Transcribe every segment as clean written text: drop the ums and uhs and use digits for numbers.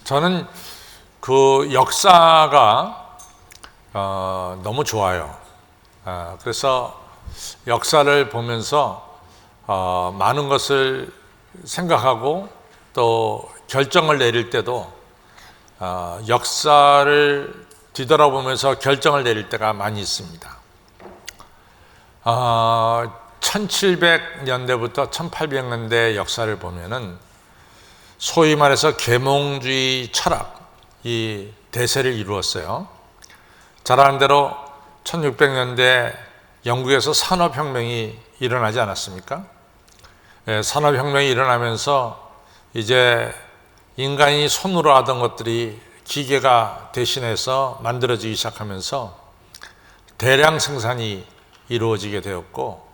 저는 그 역사가 너무 좋아요. 그래서 역사를 보면서 많은 것을 생각하고 또 결정을 내릴 때도 역사를 뒤돌아보면서 결정을 내릴 때가 많이 있습니다. 1700년대부터 1800년대 역사를 보면은 소위 말해서 계몽주의 철학이 대세를 이루었어요. 잘 아는 대로 1600년대 영국에서 산업혁명이 일어나지 않았습니까? 산업혁명이 일어나면서 이제 인간이 손으로 하던 것들이 기계가 대신해서 만들어지기 시작하면서 대량 생산이 이루어지게 되었고,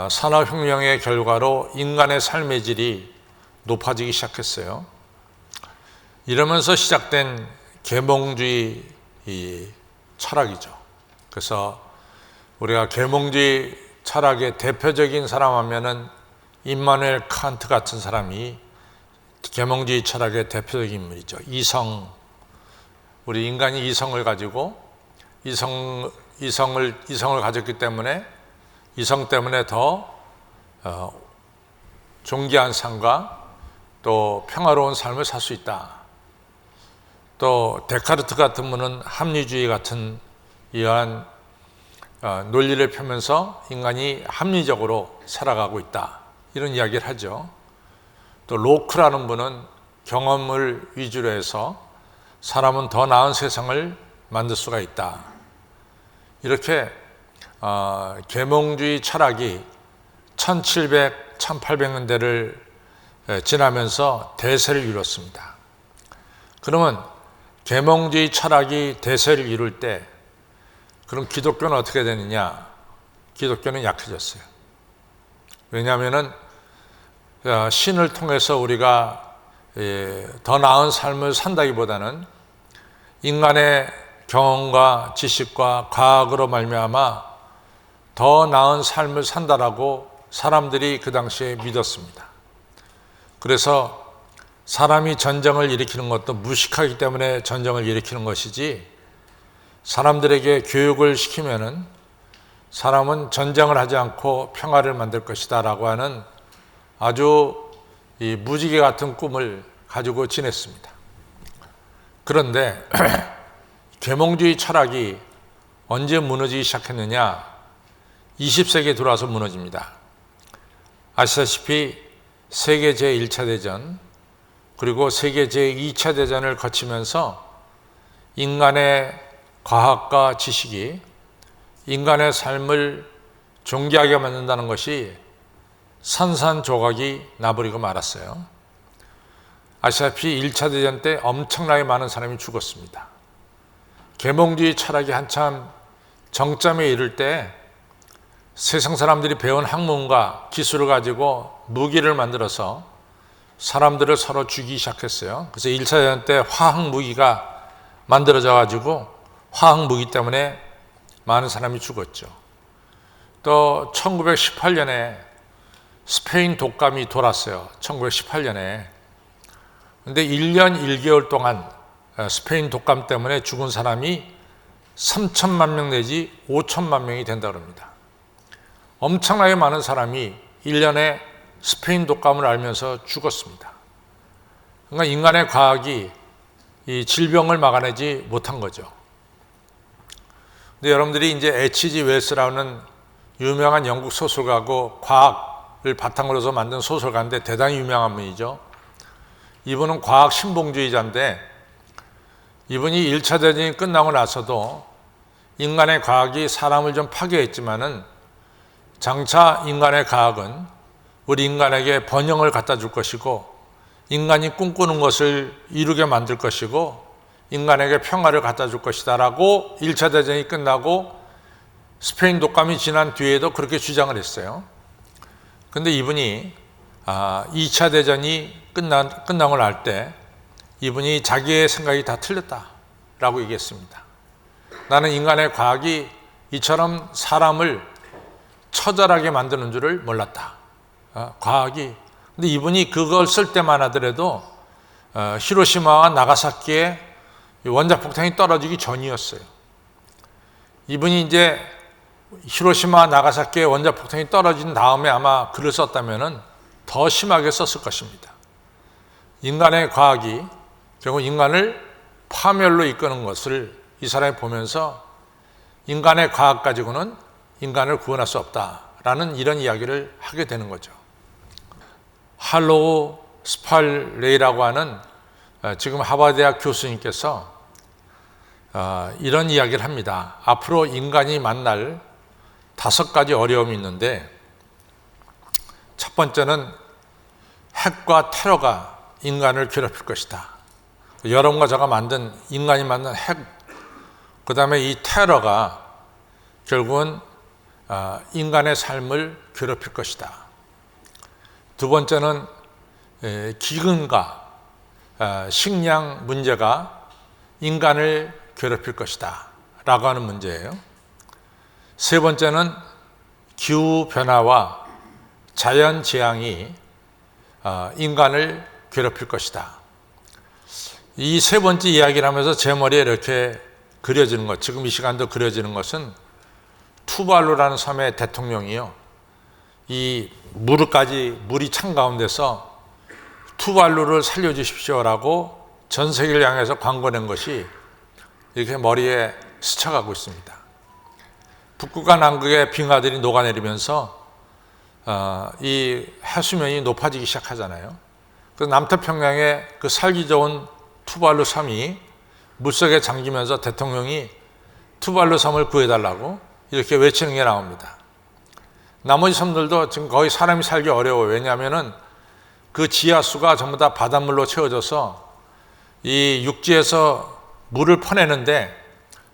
산업혁명의 결과로 인간의 삶의 질이 높아지기 시작했어요. 이러면서 시작된 계몽주의 철학이죠. 그래서 우리가 계몽주의 철학의 대표적인 사람 하면은 임마누엘 칸트 같은 사람이 계몽주의 철학의 대표적인 인물이죠. 이성, 우리 인간이 이성을 가지고 이성을 가졌기 때문에 이성 때문에 더 존귀한 삶과 또 평화로운 삶을 살 수 있다. 또 데카르트 같은 분은 합리주의 같은 이러한 논리를 펴면서 인간이 합리적으로 살아가고 있다, 이런 이야기를 하죠. 또 로크라는 분은 경험을 위주로 해서 사람은 더 나은 세상을 만들 수가 있다. 이렇게 계몽주의 철학이 1700, 1800년대를 지나면서 대세를 이뤘습니다. 그러면 계몽주의 철학이 대세를 이룰 때 그럼 기독교는 어떻게 되느냐? 기독교는 약해졌어요. 왜냐하면 신을 통해서 우리가 더 나은 삶을 산다기보다는 인간의 경험과 지식과 과학으로 말미암아 더 나은 삶을 산다라고 사람들이 그 당시에 믿었습니다. 그래서 사람이 전쟁을 일으키는 것도 무식하기 때문에 전쟁을 일으키는 것이지, 사람들에게 교육을 시키면은 사람은 전쟁을 하지 않고 평화를 만들 것이다 라고 하는 아주 이 무지개 같은 꿈을 가지고 지냈습니다. 그런데 계몽주의 철학이 언제 무너지기 시작했느냐? 20세기에 들어와서 무너집니다. 아시다시피 세계 제1차 대전 그리고 세계 제2차 대전을 거치면서 인간의 과학과 지식이 인간의 삶을 존귀하게 만든다는 것이 산산조각이 나버리고 말았어요. 아시다시피 1차 대전 때 엄청나게 많은 사람이 죽었습니다. 계몽주의 철학이 한참 정점에 이를 때 세상 사람들이 배운 학문과 기술을 가지고 무기를 만들어서 사람들을 서로 죽이기 시작했어요. 그래서 1차 대전 때 화학 무기가 만들어져 가지고 화학 무기 때문에 많은 사람이 죽었죠. 또 1918년에 스페인 독감이 돌았어요. 1918년에. 근데 1년 1개월 동안 스페인 독감 때문에 죽은 사람이 3천만 명 내지 5천만 명이 된다고 합니다. 엄청나게 많은 사람이 1년에 스페인 독감을 앓으면서 죽었습니다. 그러니까 인간의 과학이 이 질병을 막아내지 못한 거죠. 근데 여러분들이 이제 H.G. 웰스라는 유명한 영국 소설가고 과학을 바탕으로 해서 만든 소설가인데 대단히 유명한 분이죠. 이분은 과학 신봉주의자인데 이분이 1차 대전이 끝나고 나서도 인간의 과학이 사람을 좀 파괴했지만은 장차 인간의 과학은 우리 인간에게 번영을 갖다 줄 것이고 인간이 꿈꾸는 것을 이루게 만들 것이고 인간에게 평화를 갖다 줄 것이다 라고 1차 대전이 끝나고 스페인 독감이 지난 뒤에도 그렇게 주장을 했어요. 근데 이분이 2차 대전이 끝나고 날 때 이분이 자기의 생각이 다 틀렸다라고 얘기했습니다. 나는 인간의 과학이 이처럼 사람을 처절하게 만드는 줄을 몰랐다. 과학이. 근데 이분이 그걸 쓸 때만 하더라도 히로시마와 나가사키에 원자폭탄이 떨어지기 전이었어요. 이분이 이제 히로시마, 나가사키에 원자폭탄이 떨어진 다음에 아마 글을 썼다면 더 심하게 썼을 것입니다. 인간의 과학이 결국 인간을 파멸로 이끄는 것을 이 사람이 보면서 인간의 과학 가지고는 인간을 구원할 수 없다라는 이런 이야기를 하게 되는 거죠. 할로우 스팔레이라고 하는 지금 하버드대학 교수님께서 이런 이야기를 합니다. 앞으로 인간이 만날 5가지 어려움이 있는데, 첫 번째는 핵과 테러가 인간을 괴롭힐 것이다. 여러분과 제가 만든 인간이 만든 핵, 그 다음에 이 테러가 결국은 인간의 삶을 괴롭힐 것이다. 두 번째는 기근과 식량 문제가 인간을 괴롭힐 것이다 라고 하는 문제예요. 세 번째는 기후변화와 자연재앙이 인간을 괴롭힐 것이다. 이 세 번째 이야기를 하면서 제 머리에 이렇게 그려지는 것, 지금 이 시간도 그려지는 것은 투발루라는 섬의 대통령이요, 이 물이 찬 가운데서 투발루를 살려주십시오라고 전 세계를 향해서 광고낸 것이 이렇게 머리에 스쳐가고 있습니다. 북극과 남극의 빙하들이 녹아내리면서 이 해수면이 높아지기 시작하잖아요. 그래서 남태평양에 그 살기 좋은 투발루 섬이 물속에 잠기면서 대통령이 투발루 섬을 구해달라고 이렇게 외치는 게 나옵니다. 나머지 섬들도 지금 거의 사람이 살기 어려워요. 왜냐하면은 그 지하수가 전부 다 바닷물로 채워져서 이 육지에서 물을 퍼내는데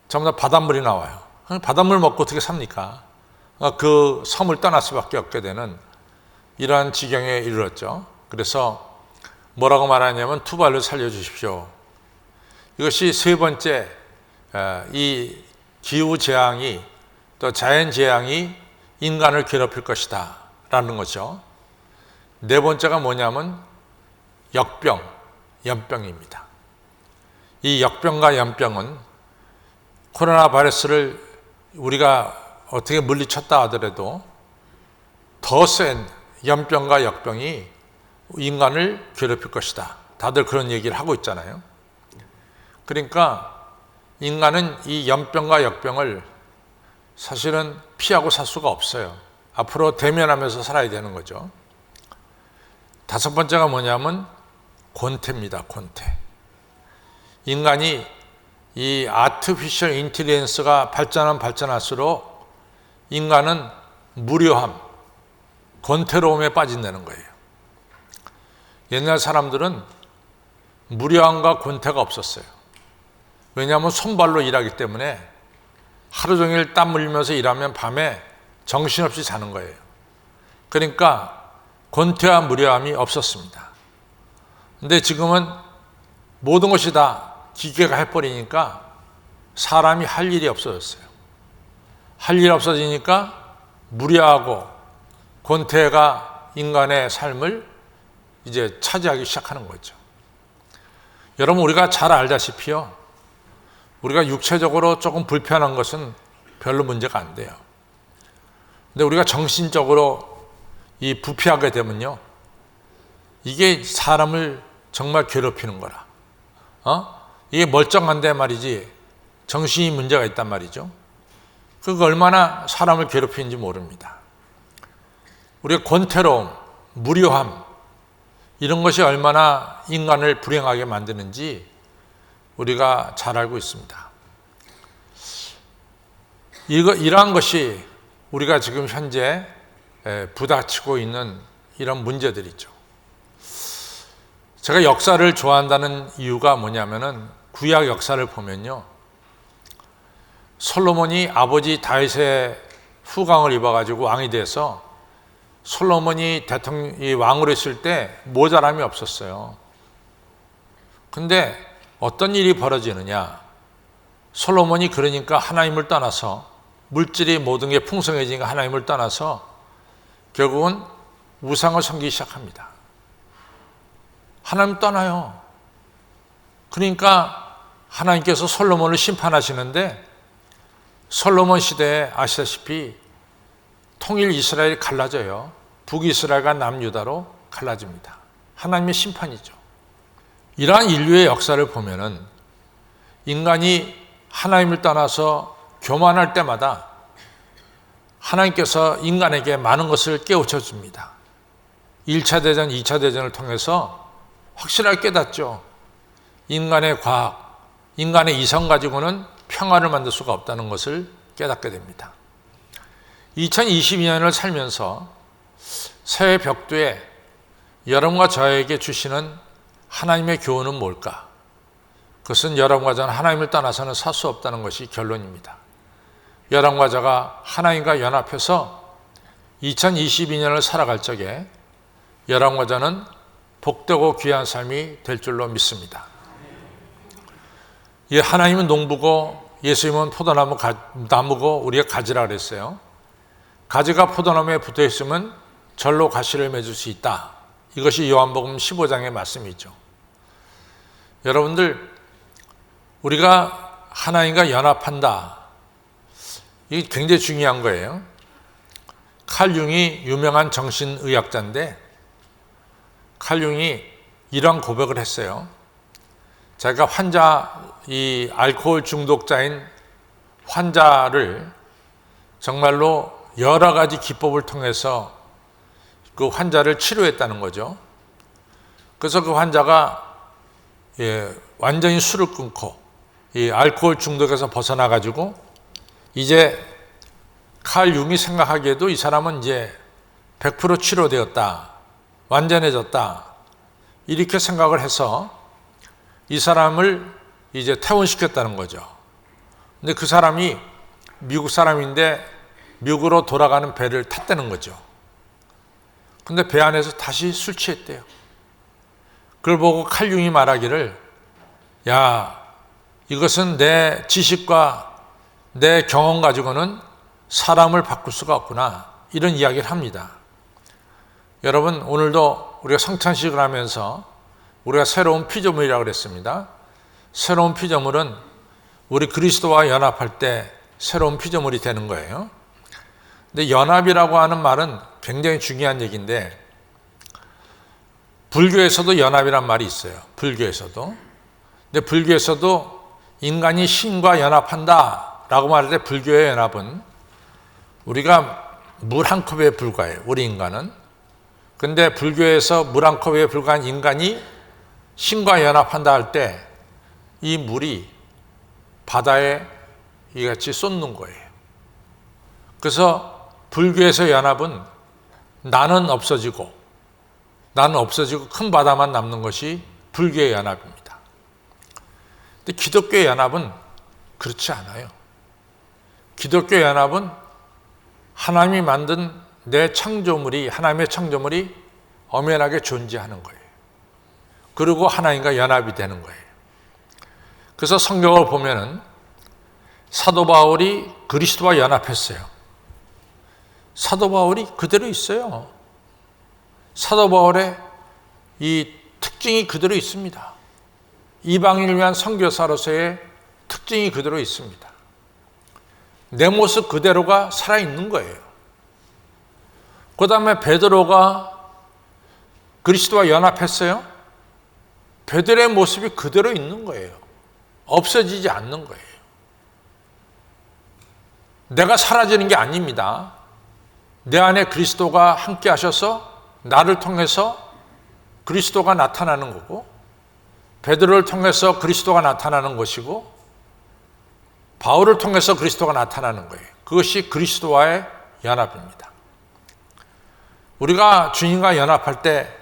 전부 다 바닷물이 나와요. 바닷물 먹고 어떻게 삽니까? 그 섬을 떠날 수밖에 없게 되는 이러한 지경에 이르렀죠. 그래서 뭐라고 말하냐면 투발루 살려주십시오. 이것이 세 번째, 이 기후재앙이 또 자연재앙이 인간을 괴롭힐 것이다 라는 거죠. 네 번째가 뭐냐면 연병입니다. 이 역병과 연병은 코로나 바이러스를 우리가 어떻게 물리쳤다 하더라도 더 센 연병과 역병이 인간을 괴롭힐 것이다. 다들 그런 얘기를 하고 있잖아요. 그러니까 인간은 이 연병과 역병을 사실은 피하고 살 수가 없어요. 앞으로 대면하면서 살아야 되는 거죠. 다섯 번째가 뭐냐면 권태입니다. 권태. 인간이 이 아티피셜 인텔리전스가 발전할수록 인간은 무료함, 권태로움에 빠진다는 거예요. 옛날 사람들은 무료함과 권태가 없었어요. 왜냐하면 손발로 일하기 때문에 하루 종일 땀 흘리면서 일하면 밤에 정신없이 자는 거예요. 그러니까 권태와 무료함이 없었습니다. 근데 지금은 모든 것이 다 기계가 해버리니까 사람이 할 일이 없어졌어요. 할 일이 없어지니까 무료하고 권태가 인간의 삶을 이제 차지하기 시작하는 거죠. 여러분, 우리가 잘 알다시피요, 우리가 육체적으로 조금 불편한 것은 별로 문제가 안 돼요. 근데 우리가 정신적으로 이 부패하게 되면요, 이게 사람을 정말 괴롭히는 거라. 이게 멀쩡한데 말이지 정신이 문제가 있단 말이죠. 그거 얼마나 사람을 괴롭히는지 모릅니다. 우리가 권태로움, 무료함, 이런 것이 얼마나 인간을 불행하게 만드는지 우리가 잘 알고 있습니다. 이러한 것이 우리가 지금 현재 부닥치고 있는 이런 문제들이죠. 제가 역사를 좋아한다는 이유가 뭐냐면은 구약 역사를 보면요, 솔로몬이 아버지 다윗의 후광을 입어가지고 왕이 돼서 솔로몬이 왕으로 있을 때 모자람이 없었어요. 근데 어떤 일이 벌어지느냐, 솔로몬이 그러니까 하나님을 떠나서, 물질이 모든 게 풍성해지니까 하나님을 떠나서 결국은 우상을 섬기기 시작합니다. 하나님 떠나요. 그러니까 하나님께서 솔로몬을 심판하시는데 솔로몬 시대에 아시다시피 통일 이스라엘이 갈라져요. 북이스라엘과 남유다로 갈라집니다. 하나님의 심판이죠. 이러한 인류의 역사를 보면은 인간이 하나님을 떠나서 교만할 때마다 하나님께서 인간에게 많은 것을 깨우쳐 줍니다. 1차 대전, 2차 대전을 통해서 확실하게 깨닫죠. 인간의 과학, 인간의 이성 가지고는 평화를 만들 수가 없다는 것을 깨닫게 됩니다. 2022년을 살면서 새해 벽두에 여러분과 저에게 주시는 하나님의 교훈은 뭘까? 그것은 여러분과 저는 하나님을 떠나서는 살 수 없다는 것이 결론입니다. 여러분과 저가 하나님과 연합해서 2022년을 살아갈 적에 여러분과 저는 복되고 귀한 삶이 될 줄로 믿습니다. 하나님은 농부고 예수님은 나무고 우리가 가지라 그랬어요. 가지가 포도나무에 붙어 있으면 절로 가시를 맺을 수 있다. 이것이 요한복음 15장의 말씀이죠. 여러분들, 우리가 하나님과 연합한다. 이게 굉장히 중요한 거예요. 칼 융이 유명한 정신의학자인데 칼 융이 이런 고백을 했어요. 자기가 이 알코올 중독자인 환자를 정말로 여러 가지 기법을 통해서 그 환자를 치료했다는 거죠. 그래서 그 환자가 완전히 술을 끊고 이 알코올 중독에서 벗어나 가지고 이제 칼 융이 생각하기에도 이 사람은 이제 100% 치료되었다, 완전해졌다, 이렇게 생각을 해서 이 사람을 이제 퇴원시켰다는 거죠. 근데 그 사람이 미국 사람인데 미국으로 돌아가는 배를 탔다는 거죠. 근데 배 안에서 다시 술 취했대요. 그걸 보고 칼 융이 말하기를, 야, 이것은 내 지식과 내 경험 가지고는 사람을 바꿀 수가 없구나, 이런 이야기를 합니다. 여러분, 오늘도 우리가 성찬식을 하면서 우리가 새로운 피조물이라고 그랬습니다. 새로운 피조물은 우리 그리스도와 연합할 때 새로운 피조물이 되는 거예요. 근데 연합이라고 하는 말은 굉장히 중요한 얘기인데 불교에서도 연합이란 말이 있어요. 불교에서도. 근데 불교에서도 인간이 신과 연합한다 라고 말할 때 불교의 연합은 우리가 물 한 컵에 불과해요. 우리 인간은. 근데 불교에서 물 한 컵에 불과한 인간이 신과 연합한다 할 때 이 물이 바다에 이같이 쏟는 거예요. 그래서 불교에서 연합은 나는 없어지고 큰 바다만 남는 것이 불교의 연합입니다. 근데 기독교의 연합은 그렇지 않아요. 기독교의 연합은 하나님이 만든 하나님의 창조물이 엄연하게 존재하는 거예요. 그리고 하나님과 연합이 되는 거예요. 그래서 성경을 보면은 사도 바울이 그리스도와 연합했어요. 사도 바울이 그대로 있어요. 사도 바울의 이 특징이 그대로 있습니다. 이방인을 위한 선교사로서의 특징이 그대로 있습니다. 내 모습 그대로가 살아있는 거예요. 그 다음에 베드로가 그리스도와 연합했어요. 베드로의 모습이 그대로 있는 거예요. 없어지지 않는 거예요. 내가 사라지는 게 아닙니다. 내 안에 그리스도가 함께 하셔서 나를 통해서 그리스도가 나타나는 거고 베드로를 통해서 그리스도가 나타나는 것이고 바울을 통해서 그리스도가 나타나는 거예요. 그것이 그리스도와의 연합입니다. 우리가 주님과 연합할 때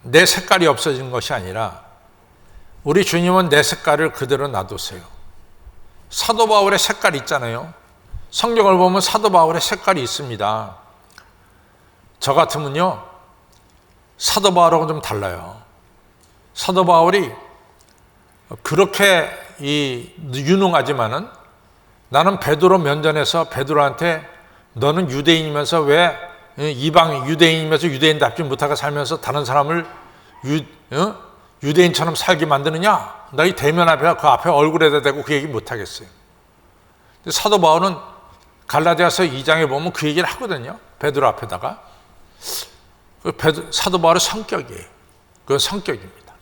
내 색깔이 없어지는 것이 아니라 우리 주님은 내 색깔을 그대로 놔두세요. 사도 바울의 색깔이 있잖아요. 성경을 보면 사도 바울의 색깔이 있습니다. 저 같으면요, 사도 바울하고는 좀 달라요. 사도 바울이 그렇게 유능하지만은 나는 베드로 면전에서 베드로한테 너는 유대인이면서 왜 유대인이면서 유대인답지 못하게 살면서 다른 사람을 유대인처럼 살게 만드느냐? 너희 대면 앞에 그 앞에 얼굴에다 대고 그 얘기 못 하겠어요. 사도 바울은 갈라디아서 2장에 보면 그 얘기를 하거든요. 베드로 앞에다가. 사도 바울의 성격이에요. 그건 성격입니다.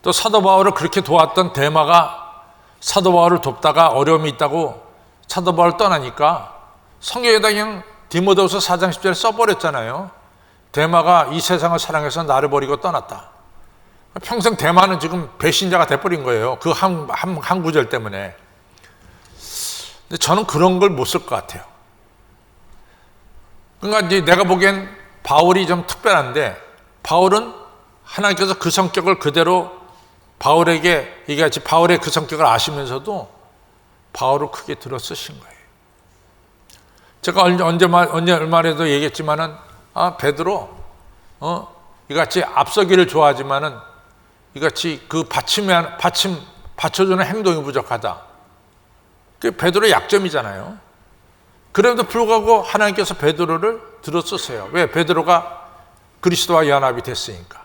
또 사도 바울을 그렇게 도왔던 데마가 사도 바울을 돕다가 어려움이 있다고 사도 바울 떠나니까 성경에다 그냥 디모데후서 4장 10절에 써버렸잖아요. 데마가 이 세상을 사랑해서 나를 버리고 떠났다. 평생 데마는 지금 배신자가 돼버린 거예요. 그 한 구절 때문에. 근데 저는 그런 걸 못 쓸 것 같아요. 그러니까 이제 내가 보기엔 바울이 좀 특별한데, 바울은 하나님께서 그 성격을 그대로 바울에게, 이게 같이 바울의 그 성격을 아시면서도 바울을 크게 들어 쓰신 거예요. 제가 얼마 전에도 얘기했지만은, 베드로, 이같이 앞서기를 좋아하지만은, 이같이 그 받쳐주는 행동이 부족하다. 그게 베드로의 약점이잖아요. 그럼에도 불구하고 하나님께서 베드로를 들어 쓰세요. 왜? 베드로가 그리스도와 연합이 됐으니까.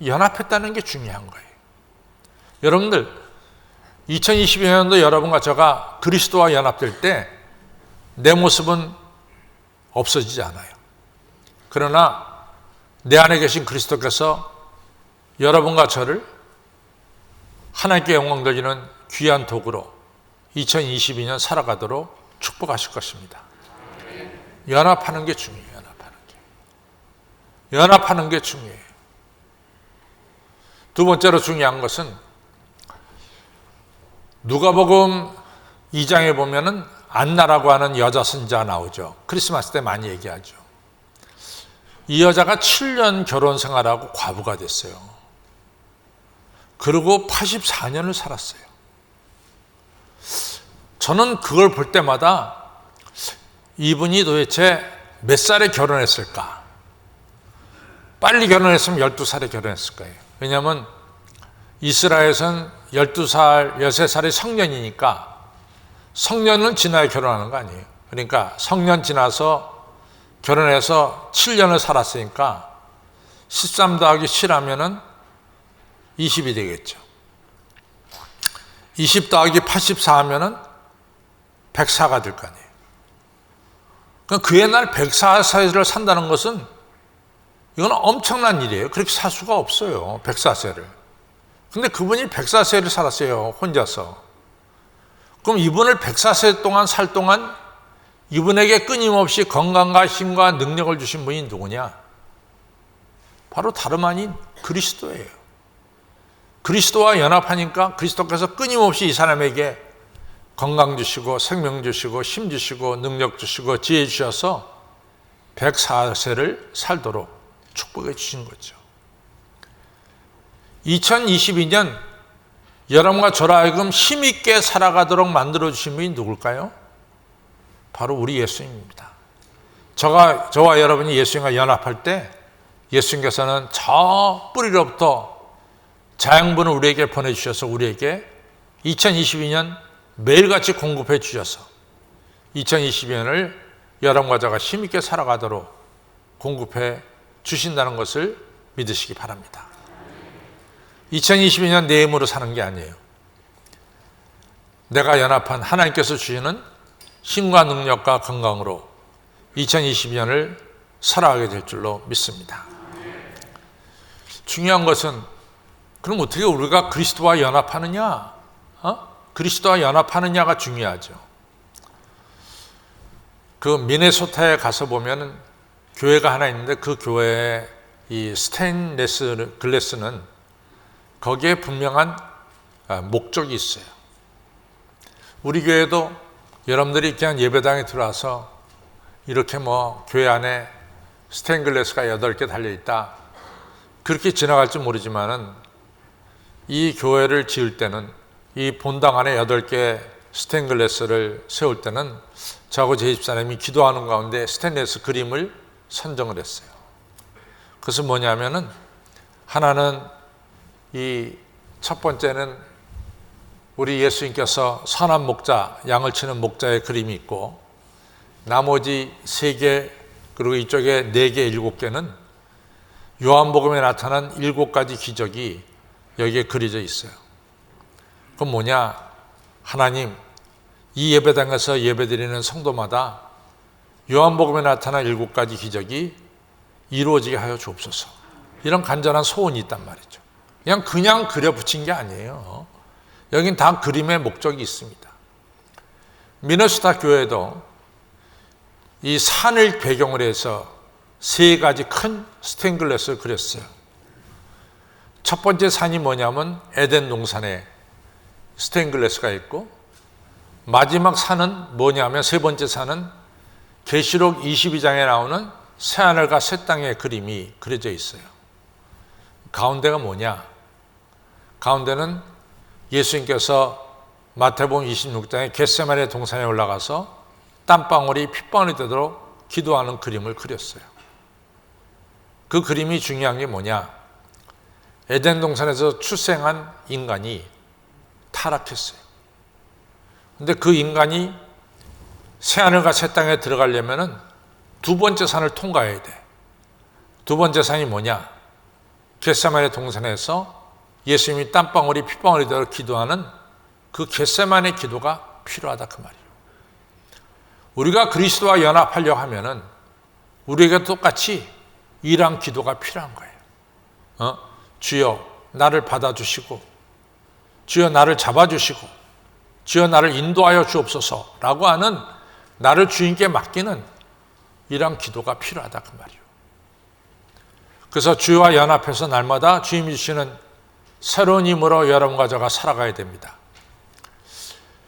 연합했다는 게 중요한 거예요. 여러분들, 2022년도 여러분과 제가 그리스도와 연합될 때 내 모습은 없어지지 않아요. 그러나 내 안에 계신 그리스도께서 여러분과 저를 하나님께 영광 돌리는 귀한 도구로 2022년 살아가도록 축복하실 것입니다. 연합하는 게 중요해요. 연합하는 게 중요해요. 두 번째로 중요한 것은 누가복음 2장에 보면은 안나라고 하는 여자 선지자가 나오죠. 크리스마스 때 많이 얘기하죠. 이 여자가 7년 결혼 생활하고 과부가 됐어요. 그리고 84년을 살았어요. 저는 그걸 볼 때마다 이분이 도대체 몇 살에 결혼했을까? 빨리 결혼했으면 12살에 결혼했을 거예요. 왜냐하면 이스라엘에서는 12살, 13살이 성년이니까 성년은 지나야 결혼하는 거 아니에요. 그러니까 성년 지나서 결혼해서 7년을 살았으니까 13 더하기 7 하면은 20이 되겠죠. 20 더하기 84 하면은 104가 될 거 아니에요. 그러니까 그 옛날 104세를 산다는 것은 이건 엄청난 일이에요. 그렇게 살 수가 없어요. 104세를. 근데 그분이 104세를 살았어요. 혼자서. 그럼 이분을 104세 동안 살 동안 이분에게 끊임없이 건강과 힘과 능력을 주신 분이 누구냐? 바로 다름 아닌 그리스도예요. 그리스도와 연합하니까 그리스도께서 끊임없이 이 사람에게 건강 주시고 생명 주시고 힘 주시고 능력 주시고 지혜 주셔서 104세를 살도록 축복해 주신 거죠. 2022년 여러분과 저로 하여금 힘있게 살아가도록 만들어주신 분이 누굴까요? 바로 우리 예수님입니다. 저와 여러분이 예수님과 연합할 때 예수님께서는 저 뿌리로부터 자양분을 우리에게 보내주셔서 우리에게 2022년 매일같이 공급해 주셔서 2022년을 여러분과 저가 힘있게 살아가도록 공급해 주신다는 것을 믿으시기 바랍니다. 2022년 내 힘으로 사는 게 아니에요. 내가 연합한 하나님께서 주시는 힘과 능력과 건강으로 2022년을 살아가게 될 줄로 믿습니다. 중요한 것은 그럼 어떻게 우리가 그리스도와 연합하느냐? 그리스도와 연합하느냐가 중요하죠. 그 미네소타에 가서 보면은 교회가 하나 있는데 그 교회의 이 스테인레스 글래스는 거기에 분명한 목적이 있어요. 우리 교회도 여러분들이 그냥 예배당에 들어와서 이렇게 교회 안에 스테인글래스가 8개 달려있다 그렇게 지나갈지 모르지만은 이 교회를 지을 때는 이 본당 안에 8개 스테인글래스를 세울 때는 저하고 제 집사람이 기도하는 가운데 스테인레스 그림을 선정을 했어요. 그것은 뭐냐면은 하나는 이 첫 번째는 우리 예수님께서 선한 목자, 양을 치는 목자의 그림이 있고 나머지 3개 그리고 이쪽에 4개, 7개는 요한복음에 나타난 7가지 기적이 여기에 그려져 있어요. 그건 뭐냐? 하나님, 이 예배당에서 예배드리는 성도마다 요한복음에 나타난 7가지 기적이 이루어지게 하여 주옵소서. 이런 간절한 소원이 있단 말이죠. 그냥 그려 붙인 게 아니에요. 여긴 다 그림의 목적이 있습니다. 미네소타 교회도 이 산을 배경으로 해서 3가지 큰 스테인글라스를 그렸어요. 첫 번째 산이 뭐냐면 에덴 동산에 스테인글라스가 있고, 마지막 산은 뭐냐면 세 번째 산은 계시록 22장에 나오는 새하늘과 새 땅의 그림이 그려져 있어요. 가운데가 뭐냐? 가운데는 예수님께서 마태복음 26장에 겟세마네 동산에 올라가서 땀방울이 핏방울이 되도록 기도하는 그림을 그렸어요. 그 그림이 중요한 게 뭐냐? 에덴 동산에서 출생한 인간이 타락했어요. 근데 그 인간이 새하늘과 새 땅에 들어가려면은 두 번째 산을 통과해야 돼. 두 번째 산이 뭐냐? 겟세마네 동산에서 예수님이 땀방울이 핏방울이 되도록 기도하는 그 겟세마네 기도가 필요하다, 그 말이에요. 우리가 그리스도와 연합하려고 하면은 우리에게 똑같이 이러한 기도가 필요한 거예요. 주여 나를 받아주시고, 주여 나를 잡아주시고, 주여 나를 인도하여 주옵소서라고 하는, 나를 주님께 맡기는 이러한 기도가 필요하다, 그 말이에요. 그래서 주와 연합해서 날마다 주님이 주시는 새로운 힘으로 여러분과 저가 살아가야 됩니다.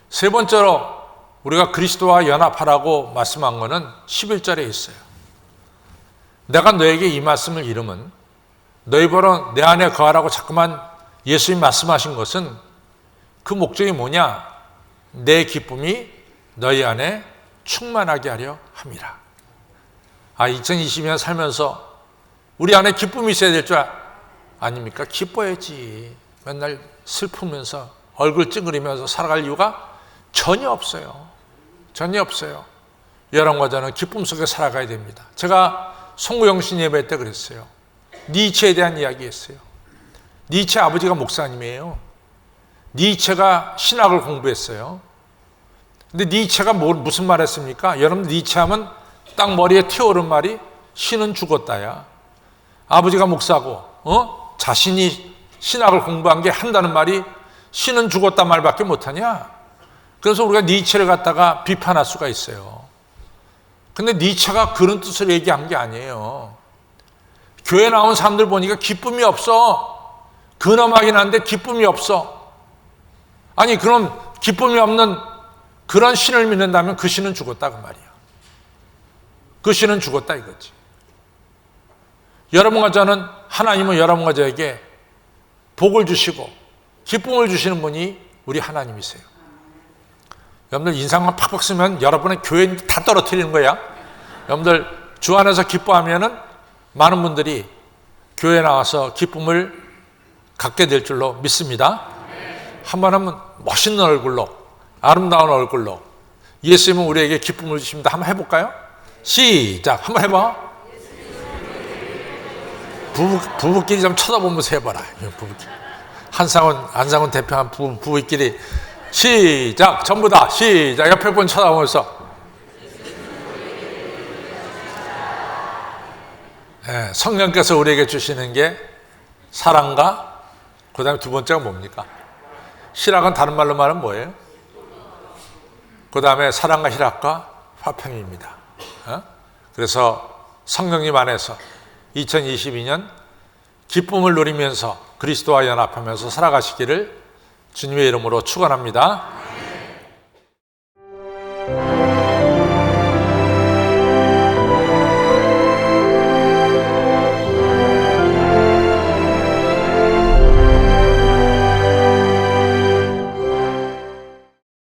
세 번째로 우리가 그리스도와 연합하라고 말씀한 것은 11절에 있어요. 내가 너에게 이 말씀을 이루면 너희 보러 내 안에 거하라고 자꾸만 예수님 말씀하신 것은 그 목적이 뭐냐? 내 기쁨이 너희 안에 충만하게 하려 함이라. 2020년 살면서 우리 안에 기쁨이 있어야 될 줄 아닙니까? 기뻐야지. 맨날 슬프면서 얼굴 찡그리면서 살아갈 이유가 전혀 없어요. 전혀 없어요. 여러분과 저는 기쁨 속에 살아가야 됩니다. 제가 송구영신 예배 때 그랬어요. 니체에 대한 이야기 했어요. 니체 아버지가 목사님이에요. 니체가 신학을 공부했어요. 근데 니체가 무슨 말 했습니까? 여러분, 니체 하면 딱 머리에 튀어오른 말이 신은 죽었다야. 아버지가 목사고 자신이 신학을 공부한 게 한다는 말이 신은 죽었다 말밖에 못하냐? 그래서 우리가 니체를 갖다가 비판할 수가 있어요. 근데 니체가 그런 뜻을 얘기한 게 아니에요. 교회 나온 사람들 보니까 기쁨이 없어. 근엄하긴 한데 기쁨이 없어. 아니, 그럼 기쁨이 없는 그런 신을 믿는다면 그 신은 죽었다, 그 말이야. 그 신은 죽었다 이거지. 여러분과 저는, 하나님은 여러분과 저에게 복을 주시고 기쁨을 주시는 분이 우리 하나님이세요. 여러분들 인상만 팍팍 쓰면 여러분의 교회 다 떨어뜨리는 거야. 여러분들 주 안에서 기뻐하면은 많은 분들이 교회에 나와서 기쁨을 갖게 될 줄로 믿습니다. 한번 하면 멋있는 얼굴로, 아름다운 얼굴로 예수님은 우리에게 기쁨을 주십니다. 한번 해볼까요? 시작. 한번 해봐. 부부끼리 좀 쳐다보면서 해봐라. 부부끼리. 한상훈 대표한 부부끼리 시작. 전부 다 시작. 옆에 분 쳐다보면서. 네, 성령께서 우리에게 주시는 게 사랑과, 그 다음에 두 번째가 뭡니까? 희락은 다른 말로 말하면 뭐예요? 그 다음에 사랑과 희락과 화평입니다. 그래서 성령님 안에서 2022년 기쁨을 누리면서 그리스도와 연합하면서 살아가시기를 주님의 이름으로 축원합니다.